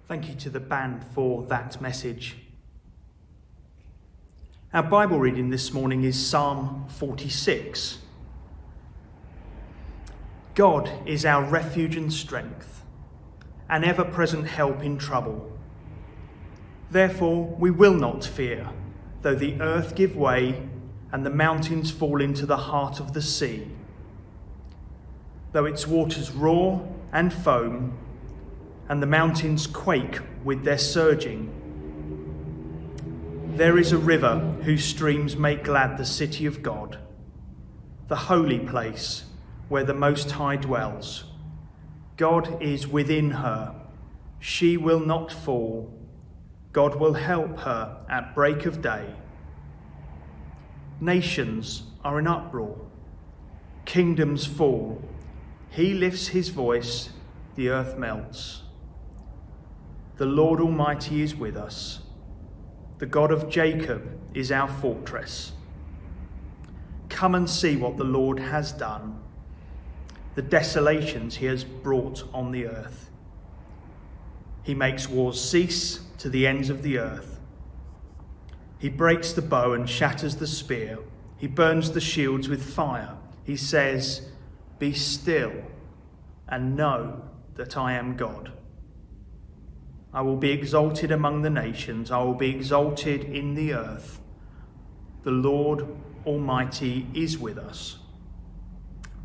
Thank you to the band for that message. Our Bible reading this morning is Psalm 46. God is our refuge and strength, an ever-present help in trouble. Therefore we will not fear, though the earth give way and the mountains fall into the heart of the sea. Though its waters roar and foam, and the mountains quake with their surging. There is a river whose streams make glad the city of God, the holy place where the Most High dwells. God is within her. She will not fall. God will help her at break of day. Nations are in uproar. Kingdoms fall. He lifts his voice, the earth melts. The Lord Almighty is with us. The God of Jacob is our fortress. Come and see what the Lord has done, the desolations he has brought on the earth. He makes wars cease to the ends of the earth. He breaks the bow and shatters the spear. He burns the shields with fire. He says, "Be still and know that I am God. I will be exalted among the nations. I will be exalted in the earth. The Lord Almighty is with us.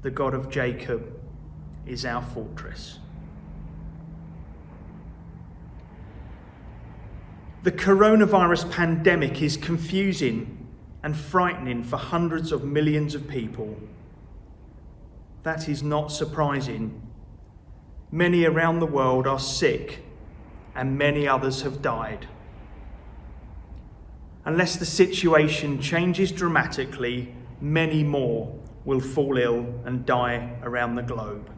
The God of Jacob is our fortress." The coronavirus pandemic is confusing and frightening for hundreds of millions of people. That is not surprising. Many around the world are sick, and many others have died. Unless the situation changes dramatically, many more will fall ill and die around the globe.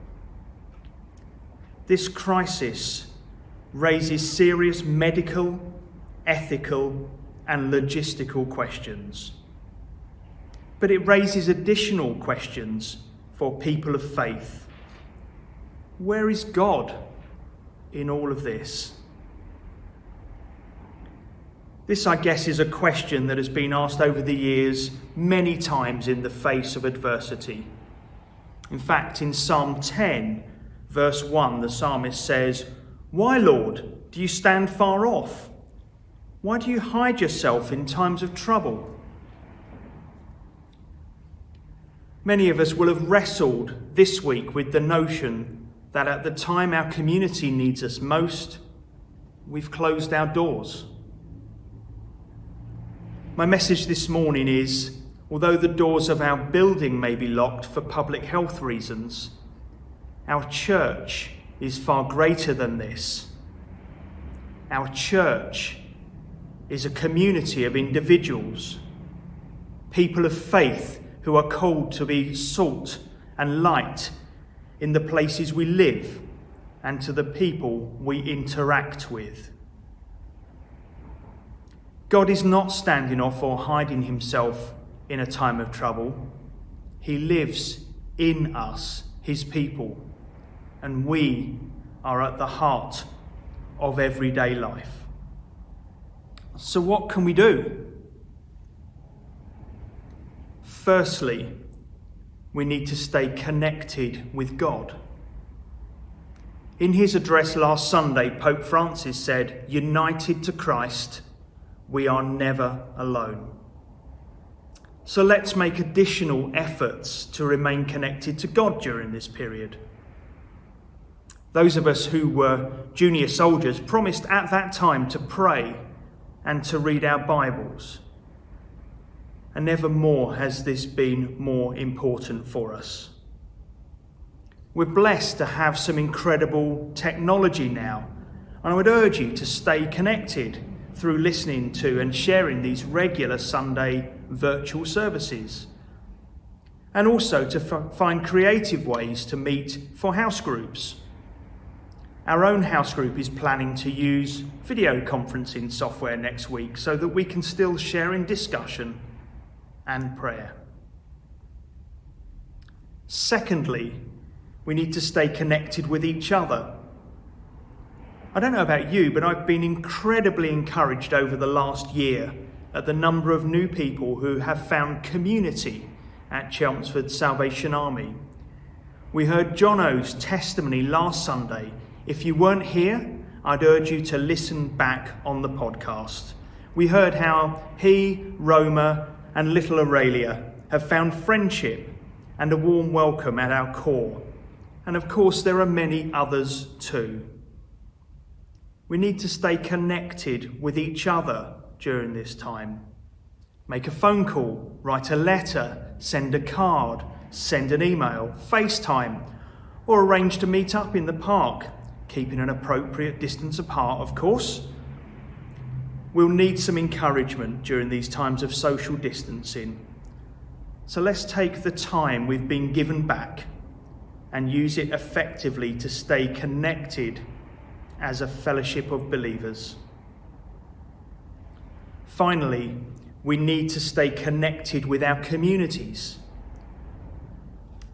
This crisis raises serious medical, ethical, and logistical questions. But it raises additional questions for people of faith. Where is God in all of this? This, I guess, is a question that has been asked over the years many times in the face of adversity. In fact, in Psalm 10, verse 1, the psalmist says, "Why, Lord, do you stand far off? Why do you hide yourself in times of trouble?" Many of us will have wrestled this week with the notion that at the time our community needs us most, we've closed our doors. My message this morning is, although the doors of our building may be locked for public health reasons, our church is far greater than this. Our church is a community of individuals, people of faith who are called to be salt and light in the places we live and to the people we interact with. God is not standing off or hiding himself in a time of trouble. He lives in us, his people, and we are at the heart of everyday life. So what can we do? Firstly, we need to stay connected with God. In his address last Sunday, Pope Francis said, "United to Christ, we are never alone." So let's make additional efforts to remain connected to God during this period. Those of us who were junior soldiers promised at that time to pray and to read our Bibles. And never more has this been more important for us. We're blessed to have some incredible technology now, and I would urge you to stay connected through listening to and sharing these regular Sunday virtual services. And also to find creative ways to meet for house groups. Our own house group is planning to use video conferencing software next week so that we can still share in discussion and prayer. Secondly, we need to stay connected with each other. I don't know about you, but I've been incredibly encouraged over the last year at the number of new people who have found community at Chelmsford Salvation Army. We heard Jono's testimony last Sunday. If you weren't here, I'd urge you to listen back on the podcast. We heard how he, Roma, and little Aurelia have found friendship and a warm welcome at our core. And of course, there are many others too. We need to stay connected with each other during this time. Make a phone call, write a letter, send a card, send an email, FaceTime, or arrange to meet up in the park, keeping an appropriate distance apart, of course. We'll need some encouragement during these times of social distancing. So let's take the time we've been given back and use it effectively to stay connected as a fellowship of believers. Finally, we need to stay connected with our communities.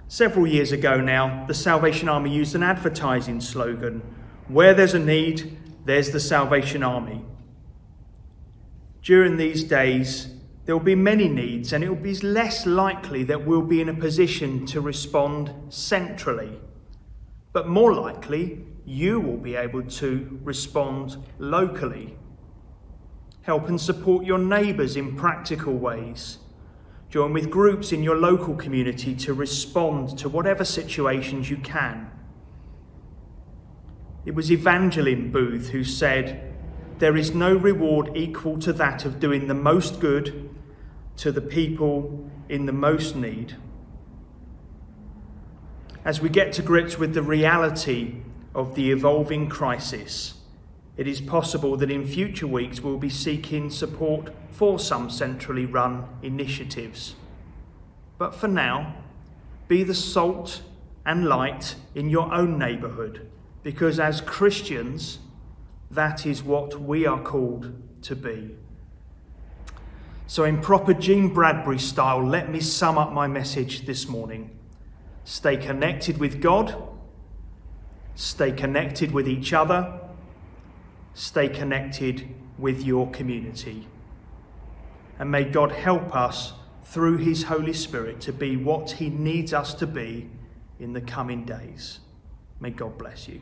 Several years ago now, the Salvation Army used an advertising slogan: "Where there's a need, there's the Salvation Army." During these days, there will be many needs, and it will be less likely that we'll be in a position to respond centrally. But more likely, you will be able to respond locally. Help and support your neighbours in practical ways. Join with groups in your local community to respond to whatever situations you can. It was Evangeline Booth who said, "There is no reward equal to that of doing the most good to the people in the most need." As we get to grips with the reality of the evolving crisis, it is possible that in future weeks we'll be seeking support for some centrally run initiatives. But for now, be the salt and light in your own neighbourhood, because as Christians, that is what we are called to be. So in proper Gene Bradbury style, let me sum up my message this morning. Stay connected with God, stay connected with each other, stay connected with your community. And may God help us through his Holy Spirit to be what he needs us to be in the coming days. May God bless you.